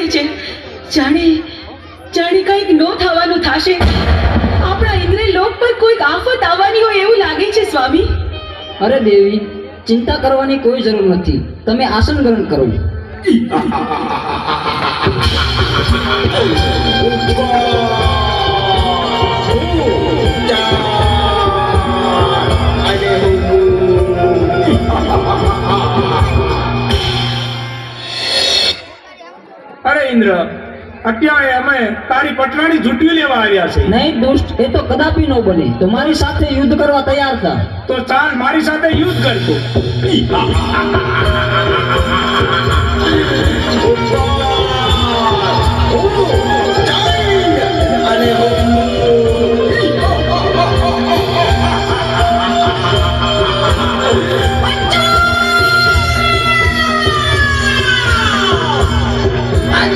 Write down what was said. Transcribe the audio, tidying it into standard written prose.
જાય છે, જાણે જાણે કંઈક નો થવાનું થશે. આપણા ઇન્દ્રિય લોક પર કોઈક આફત આવવાની હોય એવું લાગે છે સ્વામી. અરે દેવી, ચિંતા કરવાની કોઈ જરૂર નથી. તમે આસન ગ્રહણ કરો. અરે ઇન્દ્ર, અત્યારે અમે તારી પટરાણી ઝૂંટવી લેવા આવ્યા છે. નહીં દુષ્ટ, એ તો કદાપી ન બને. તમારી સાથે યુદ્ધ કરવા તૈયાર હતા. તો ચાલ મારી સાથે યુદ્ધ કરતો.